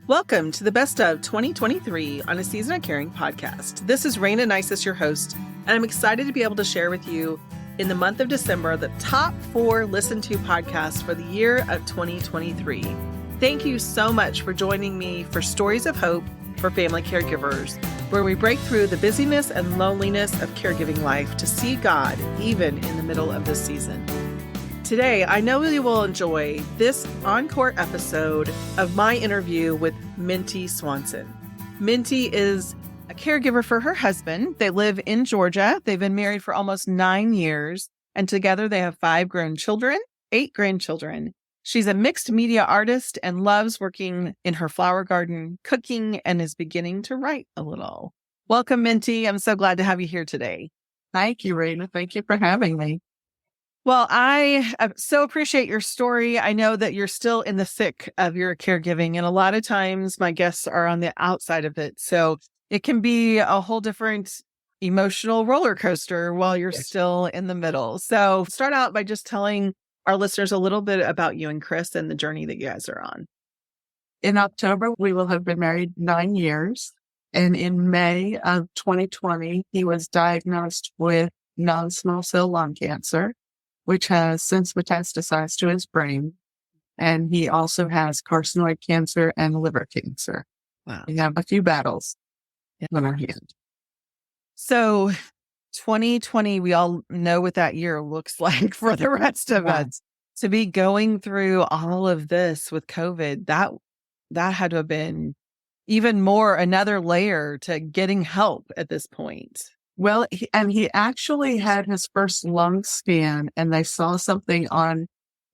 Welcome to the Best of 2023 on a Season of Caring podcast. This is Raina Nisus, your host, and I'm excited to be able to share with you in the month of December the top 4 listened to podcasts for the year of 2023. Thank you so much for joining me for Stories of Hope for Family Caregivers, where we break through the busyness and loneliness of caregiving life to see God even in the middle of this season. Today, I know you will enjoy this encore episode of my interview with Minty Swanson. Minty is a caregiver for her husband. They live in Georgia. They've been married for almost 9 years, and together they have 8 grandchildren. She's a mixed media artist and loves working in her flower garden, cooking, and is beginning to write a little. Welcome, Minty. I'm so glad to have you here today. Thank you, Raina. Thank you for having me. Well, I so appreciate your story. I know that you're still in the thick of your caregiving, and a lot of times my guests are on the outside of it. So it can be a whole different emotional roller coaster while you're still in the middle. So start out by just telling our listeners a little bit about you and Chris and the journey that you guys are on. In October, we will have been married 9 years. And in May of 2020, he was diagnosed with non-small cell lung cancer, which has since metastasized to his brain. And he also has carcinoid cancer and liver cancer. Wow. We have a few battles on our hand. So 2020, we all know what that year looks like for the rest of us. To be going through all of this with COVID, that had to have been even more another layer to getting help at this point. Well, he actually had his first lung scan, and they saw something on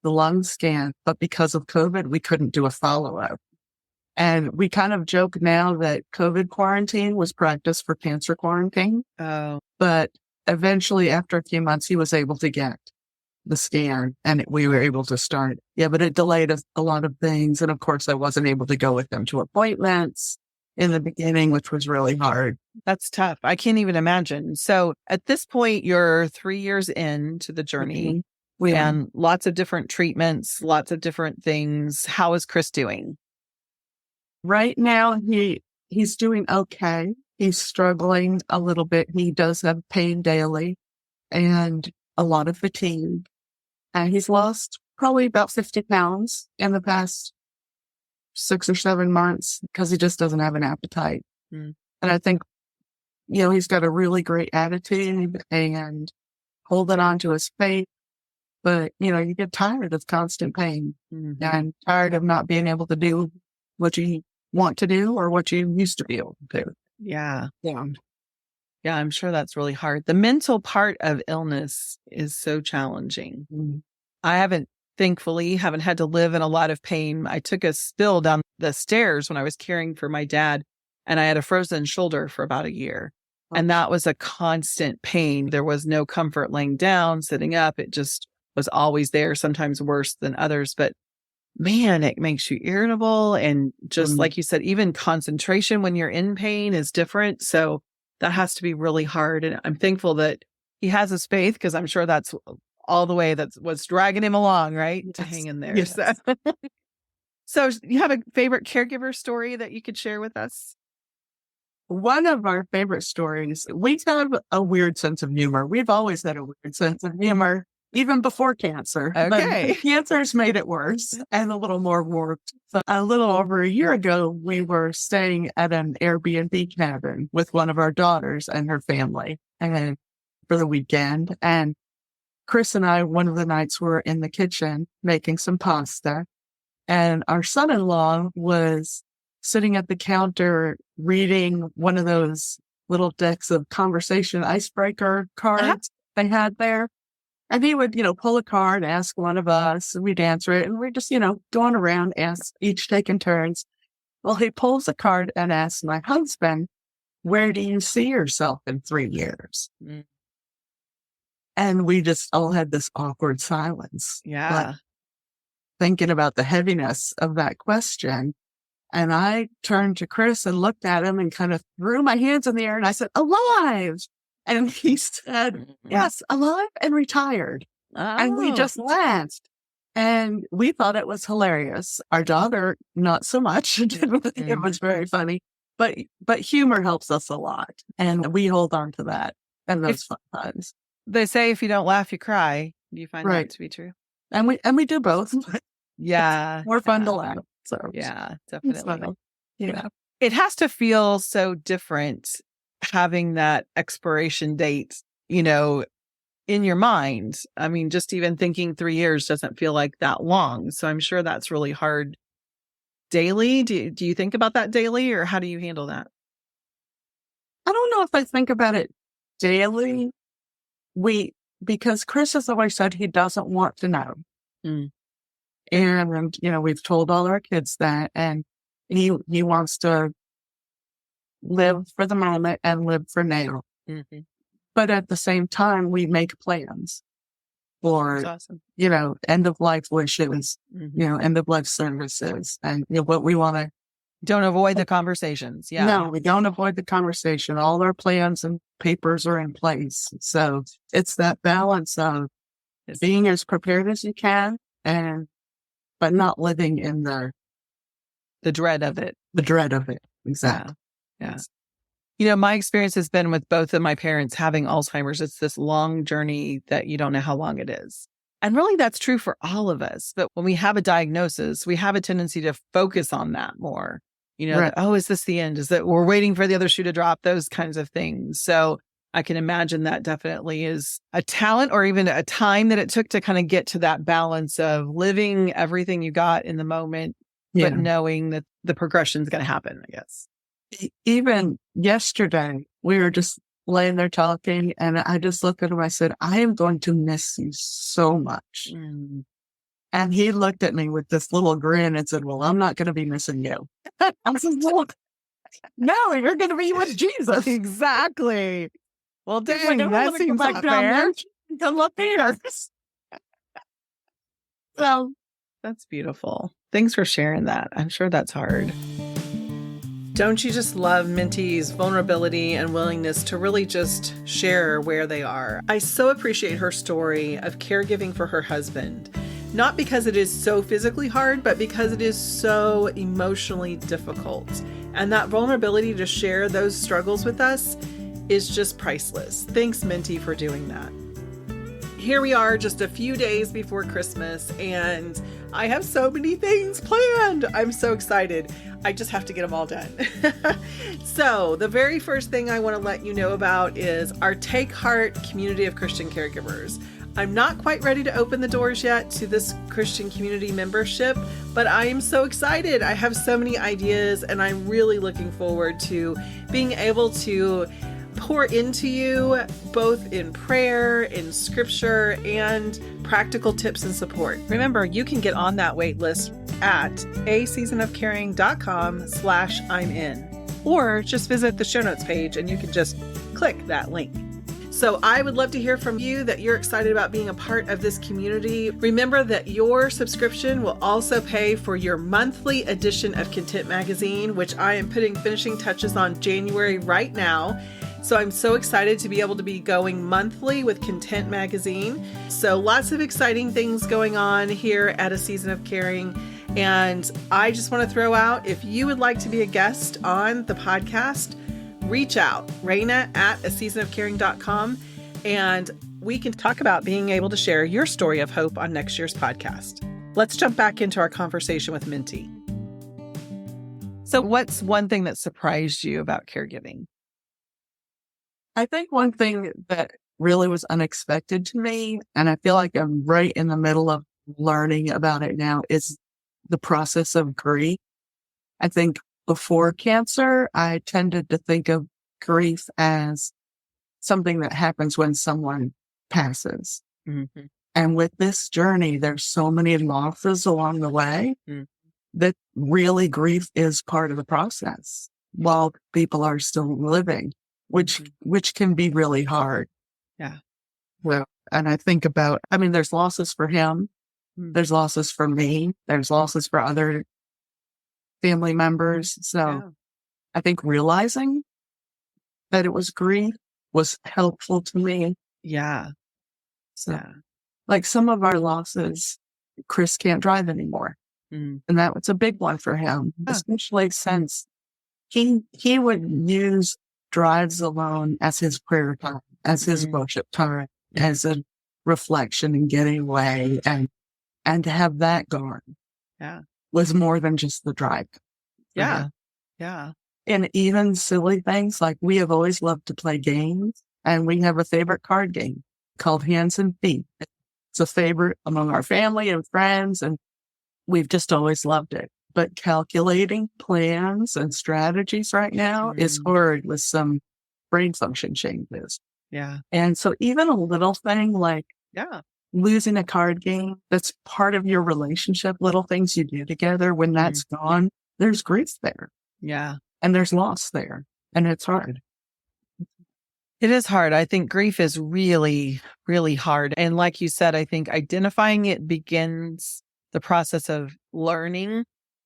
the lung scan, but because of COVID, we couldn't do a follow-up. And we kind of joke now that COVID quarantine was practice for cancer quarantine. Oh. But eventually, after a few months, he was able to get the scan, and we were able to start. Yeah, but it delayed a lot of things. And of course, I wasn't able to go with them to appointments in the beginning, which was really hard. That's tough. I can't even imagine. So at this point, you're 3 years into the journey and lots of different treatments, lots of different things. How is Chris doing? Right now, he's doing okay. He's struggling a little bit. He does have pain daily and a lot of fatigue. And he's lost probably about 50 pounds in the past 6 or 7 months because he just doesn't have an appetite. And I think, he's got a really great attitude and holding on to his faith. But, you get tired of constant pain and tired of not being able to do what you want to do or what you used to be able to do. Yeah, I'm sure that's really hard. The mental part of illness is so challenging. I thankfully haven't had to live in a lot of pain. I took a spill down the stairs when I was caring for my dad, and I had a frozen shoulder for about a year. And that was a constant pain. There was no comfort laying down, sitting up. It just was always there, sometimes worse than others. But man, it makes you irritable. And just like you said, even concentration when you're in pain is different. So that has to be really hard. And I'm thankful that he has his faith, because I'm sure that's all the way that's what's dragging him along, right? To hang in there. Yes. So you have a favorite caregiver story that you could share with us? One of our favorite stories, we have a weird sense of humor. We've always had a weird sense of humor, even before cancer. Okay. But cancer's made it worse and a little more warped. So a little over a year ago, we were staying at an Airbnb cabin with one of our daughters and her family and for the weekend. And Chris and I, one of the nights, were in the kitchen making some pasta. And our son-in-law was sitting at the counter reading one of those little decks of conversation icebreaker cards they had there. And he would, pull a card, ask one of us, and we'd answer it. And we're just, going around, each taking turns. Well, he pulls a card and asks my husband, "Where do you see yourself in 3 years?" And we just all had this awkward silence. Yeah. Thinking about the heaviness of that question. And I turned to Chris and looked at him and kind of threw my hands in the air and I said, "Alive." And he said, "Yes, alive and retired." And we just laughed. And we thought it was hilarious. Our daughter, not so much. Didn't think it was very funny, but humor helps us a lot. And we hold on to that and those fun times. They say if you don't laugh, you cry. Do you find Right. that to be true? And we do both. Yeah. It's more fun to laugh. So Yeah, it's definitely. fun. Yeah. It has to feel so different having that expiration date, you know, in your mind. I mean, just even thinking 3 years doesn't feel like that long. So I'm sure that's really hard daily. Do you think about that daily, or how do you handle that? I don't know if I think about it daily. Because Chris has always said he doesn't want to know. Mm. And, we've told all our kids that, and he wants to live for the moment and live for now. Mm-hmm. But at the same time, we make plans for, That's awesome. end of life wishes, Mm-hmm. end of life services, and what we want to. Don't avoid the conversations. Yeah. No, we don't avoid the conversation. All our plans and papers are in place. So it's that balance of being as prepared as you can, but not living in the dread of it. The dread of it. Exactly. Yeah. My experience has been with both of my parents having Alzheimer's. It's this long journey that you don't know how long it is. And really, that's true for all of us. But when we have a diagnosis, we have a tendency to focus on that more. Right. Oh, is this the end? Is that we're waiting for the other shoe to drop? Those kinds of things. So I can imagine that definitely is a talent, or even a time that it took to kind of get to that balance of living everything you got in the moment, but knowing that the progression is going to happen, I guess. Even yesterday, we were just laying there talking, and I just looked at him. I said, I am going to miss you so much. Mm. And he looked at me with this little grin and said, well, I'm not going to be missing you. I said, no, you're going to be with Jesus. Exactly. Well, dang, that seems not fair. Come up here. So that's beautiful. Thanks for sharing that. I'm sure that's hard. Don't you just love Minty's vulnerability and willingness to really just share where they are? I so appreciate her story of caregiving for her husband. Not because it is so physically hard, but because it is so emotionally difficult. And that vulnerability to share those struggles with us is just priceless. Thanks, Minty, for doing that. Here we are just a few days before Christmas, and I have so many things planned. I'm so excited. I just have to get them all done. So the very first thing I want to let you know about is our Take Heart community of Christian caregivers. I'm not quite ready to open the doors yet to this Christian community membership, but I am so excited. I have so many ideas, and I'm really looking forward to being able to pour into you both in prayer, in scripture, and practical tips and support. Remember, you can get on that wait list at aseasonofcaring.com/I'm in, or just visit the show notes page and you can just click that link. So I would love to hear from you that you're excited about being a part of this community. Remember that your subscription will also pay for your monthly edition of Content Magazine, which I am putting finishing touches on January right now. So I'm so excited to be able to be going monthly with Content Magazine. So lots of exciting things going on here at A Season of Caring. And I just want to throw out, if you would like to be a guest on the podcast, reach out, Raina at aseasonofcaring.com, and we can talk about being able to share your story of hope on next year's podcast. Let's jump back into our conversation with Minty. So what's one thing that surprised you about caregiving? I think one thing that really was unexpected to me, and I feel like I'm right in the middle of learning about it now, is the process of grief. I think before cancer, I tended to think of grief as something that happens when someone passes. Mm-hmm. And with this journey, there's so many losses along the way that really grief is part of the process while people are still living, which can be really hard. Yeah. Well, and I think about, there's losses for him. There's losses for me. There's losses for other family members. So I think realizing that it was grief was helpful to me. Yeah. So like some of our losses Chris can't drive anymore. Mm. And that was a big one for him, especially since he would use drives alone as his prayer time, as his worship time, as a reflection and getting away, and to have that gone was more than just the drive. Yeah. Yeah. And even silly things like we have always loved to play games, and we have a favorite card game called Hands and Feet. It's a favorite among our family and friends, and we've just always loved it. But calculating plans and strategies right now is hard with some brain function changes. Yeah. And so even a little thing like losing a card game that's part of your relationship, little things you do together, when that's gone, there's grief there. Yeah. And there's loss there. And it's hard. It is hard. I think grief is really, really hard. And like you said, I think identifying it begins the process of learning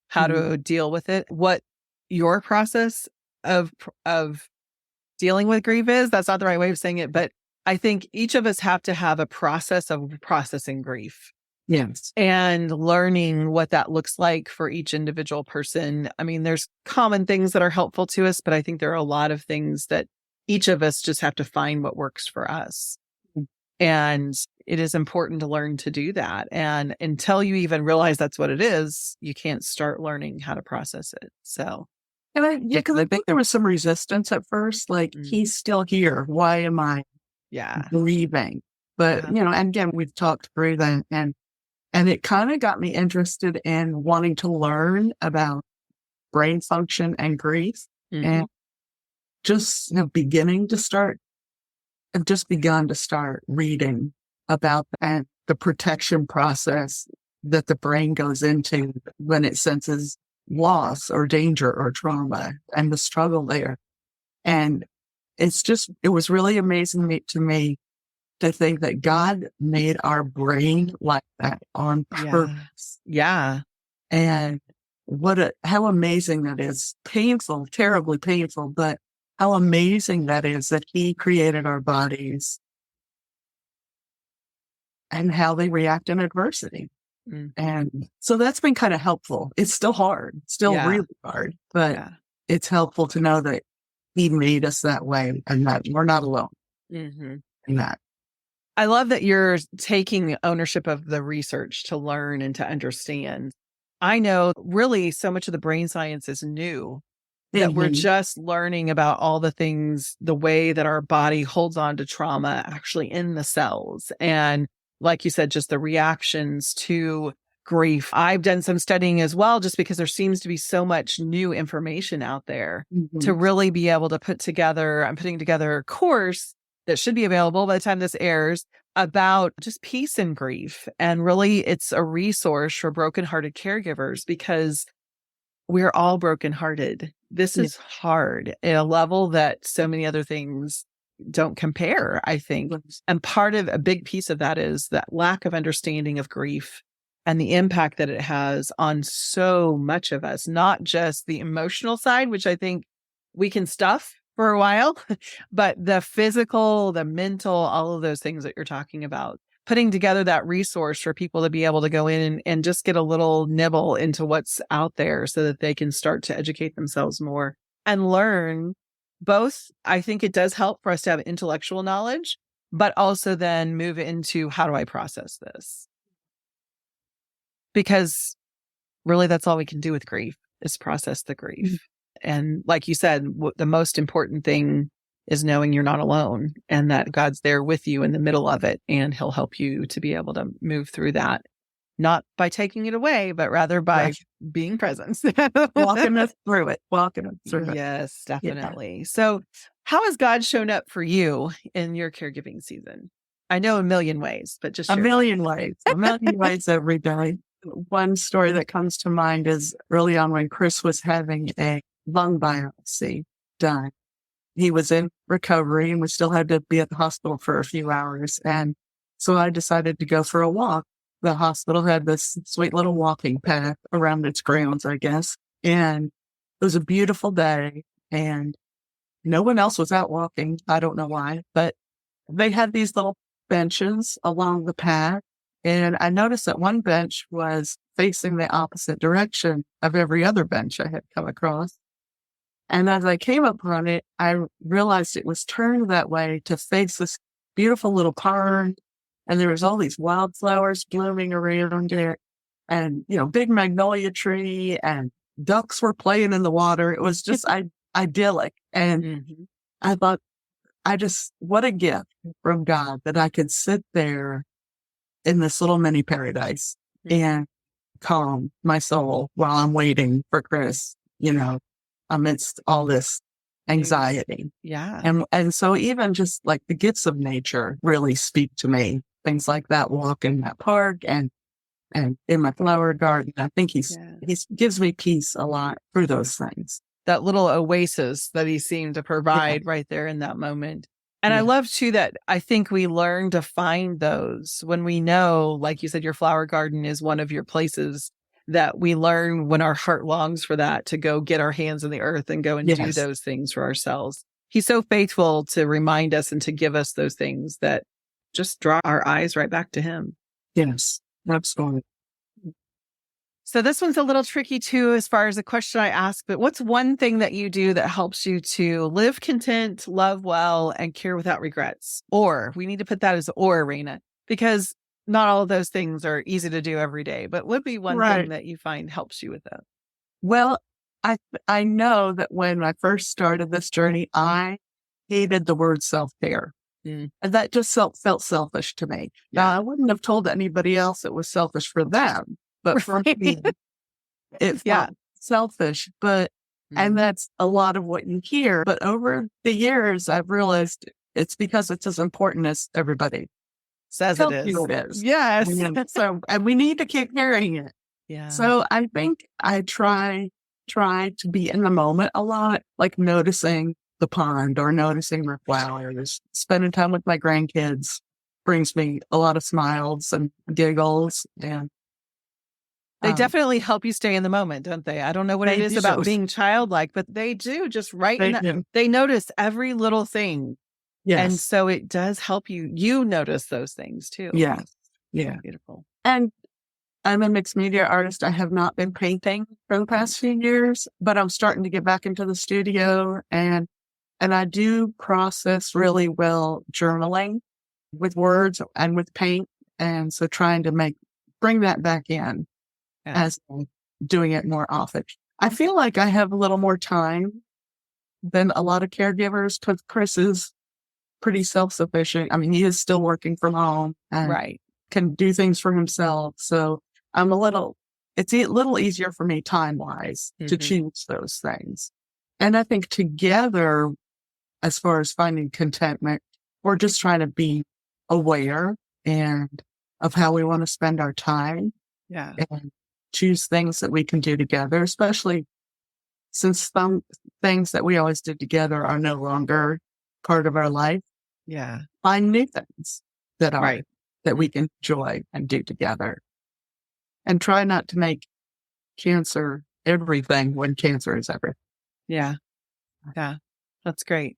how to deal with it. What your process of dealing with grief is, that's not the right way of saying it, but I think each of us have to have a process of processing grief. Yes. And learning what that looks like for each individual person. I mean, there's common things that are helpful to us, but I think there are a lot of things that each of us just have to find what works for us. And it is important to learn to do that. And until you even realize that's what it is, you can't start learning how to process it. So. And because I think there was some resistance at first, like he's still here. Why am I grieving? But, and again, we've talked through that, and it kind of got me interested in wanting to learn about brain function and grief, and just begun to start reading about that, the protection process that the brain goes into when it senses loss or danger or trauma, and the struggle there. And it was really amazing to me to think that God made our brain like that on purpose. Yeah. And how amazing that is. Painful, terribly painful, but how amazing that is that he created our bodies and how they react in adversity. And so that's been kind of helpful. It's still hard, really hard, but it's helpful to know that he made us that way and that we're not alone in that. I love that you're taking ownership of the research to learn and to understand. I know really so much of the brain science is new, that we're just learning about all the things, the way that our body holds on to trauma actually in the cells. And like you said, just the reactions to grief. I've done some studying as well, just because there seems to be so much new information out there to really be able to put together. I'm putting together a course that should be available by the time this airs about just peace and grief. And really, it's a resource for brokenhearted caregivers, because we're all brokenhearted. This is hard at a level that so many other things don't compare, I think. And a big piece of that is that lack of understanding of grief and the impact that it has on so much of us, not just the emotional side, which I think we can stuff for a while, but the physical, the mental, all of those things that you're talking about, putting together that resource for people to be able to go in and just get a little nibble into what's out there so that they can start to educate themselves more and learn both. I think it does help for us to have intellectual knowledge, but also then move into how do I process this? Because really that's all we can do with grief is process the grief. And like you said, the most important thing is knowing you're not alone and that God's there with you in the middle of it, and he'll help you to be able to move through that, not by taking it away, but rather by being present. Walking us through it. Yes, definitely. Yeah. So how has God shown up for you in your caregiving season? I know a million ways, but just a million ways every day. One story that comes to mind is early on when Chris was having a lung biopsy done. He was in recovery and we still had to be at the hospital for a few hours. And so I decided to go for a walk. The hospital had this sweet little walking path around its grounds, I guess. And it was a beautiful day and no one else was out walking. I don't know why, but they had these little benches along the path. And I noticed that one bench was facing the opposite direction of every other bench I had come across. And as I came upon it, I realized it was turned that way to face this beautiful little pond. And there was all these wildflowers blooming around it and, big magnolia tree and ducks were playing in the water. It was just idyllic. And I thought, what a gift from God that I could sit there in this little mini paradise and calm my soul while I'm waiting for Chris, amidst all this anxiety. Yeah. And so even just like the gifts of nature really speak to me. Things like that walk in that park and in my flower garden. I think he gives me peace a lot through those things. That little oasis that he seemed to provide right there in that moment. And I love too that I think we learn to find those when we know, like you said, your flower garden is one of your places that we learn when our heart longs for that to go get our hands in the earth and go and do those things for ourselves. He's so faithful to remind us and to give us those things that just draw our eyes right back to him. Yes, absolutely. So this one's a little tricky too, as far as the question I asked, but what's one thing that you do that helps you to live content, love well, and care without regrets? Or we need to put that as or, Raina, because not all of those things are easy to do every day, but would be one thing that you find helps you with that? Well, I know that when I first started this journey, I hated the word self-care. And that just felt selfish to me. Now, I wouldn't have told anybody else it was selfish for them, but for me, it felt selfish. And that's a lot of what you hear. But over the years, I've realized it's because it's as important as everybody says tells it you it is. Yes. And we need to keep hearing it. Yeah. So I think I try to be in the moment a lot, like noticing the pond or noticing the flowers, spending time with my grandkids brings me a lot of smiles and giggles. And they definitely help you stay in the moment, don't they? I don't know what it is about being childlike, but they do just they notice every little thing. Yes. And so it does help you notice those things too. Yes. Yeah. Beautiful. And I'm a mixed media artist. I have not been painting for the past few years, but I'm starting to get back into the studio and I do process really well journaling with words and with paint. And so trying to bring that back in as I'm doing it more often. I feel like I have a little more time than a lot of caregivers because Chris is pretty self-sufficient. I mean, he is still working from home and can do things for himself. So it's a little easier for me time-wise to choose those things. And I think together, as far as finding contentment, we're just trying to be aware and of how we want to spend our time. Yeah. And choose things that we can do together, especially since some things that we always did together are no longer part of our life. Yeah. Find new things that are that we can enjoy and do together. And try not to make cancer everything when cancer is everything. Yeah. Yeah. That's great.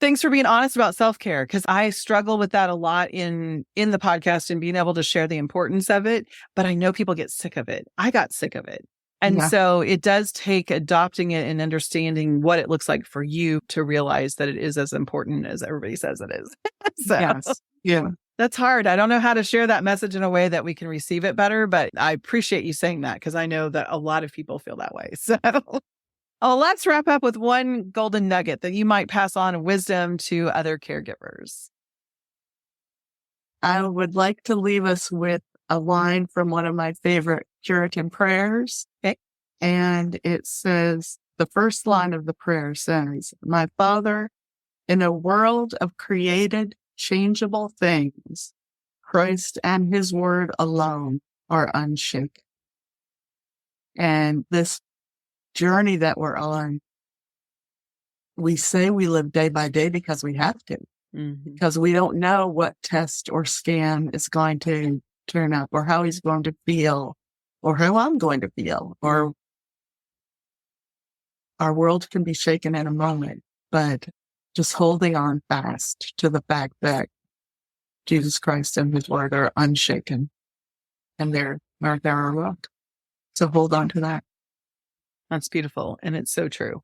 Thanks for being honest about self-care, because I struggle with that a lot in the podcast and being able to share the importance of it. But I know people get sick of it. I got sick of it. And so it does take adopting it and understanding what it looks like for you to realize that it is as important as everybody says it is. That's hard. I don't know how to share that message in a way that we can receive it better, but I appreciate you saying that because I know that a lot of people feel that way. So let's wrap up with one golden nugget that you might pass on wisdom to other caregivers. I would like to leave us with a line from one of my favorite Puritan prayers. Okay. And it says, the first line of the prayer says, "My Father, in a world of created, changeable things, Christ and his word alone are unshaken." And this journey that we're on, we say we live day by day because we have to, because we don't know what test or scan is going to turn up or how he's going to feel or how I'm going to feel, or our world can be shaken in a moment, but just holding on fast to the fact that Jesus Christ and his word are unshaken, and they're our rock. So hold on to that. That's beautiful. And it's so true.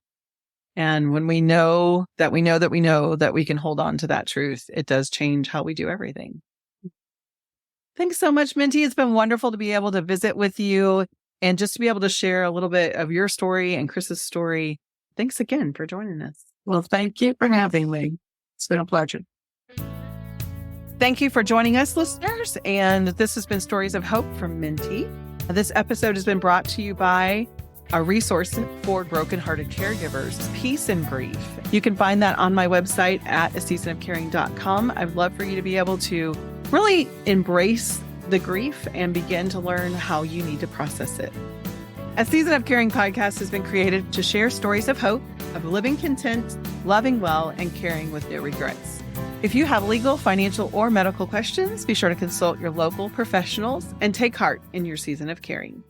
And when we know that we know that we know that we can hold on to that truth, it does change how we do everything. Thanks so much, Minty. It's been wonderful to be able to visit with you and just to be able to share a little bit of your story and Chris's story. Thanks again for joining us. Well, thank you for having me. It's been a pleasure. Thank you for joining us, listeners. And this has been Stories of Hope from Minty. This episode has been brought to you by a resource for brokenhearted caregivers, Peace and Grief. You can find that on my website at aseasonofcaring.com. I'd love for you to be able to really embrace the grief and begin to learn how you need to process it. A Season of Caring podcast has been created to share stories of hope, of living content, loving well, and caring with no regrets. If you have legal, financial, or medical questions, be sure to consult your local professionals and take heart in your season of caring.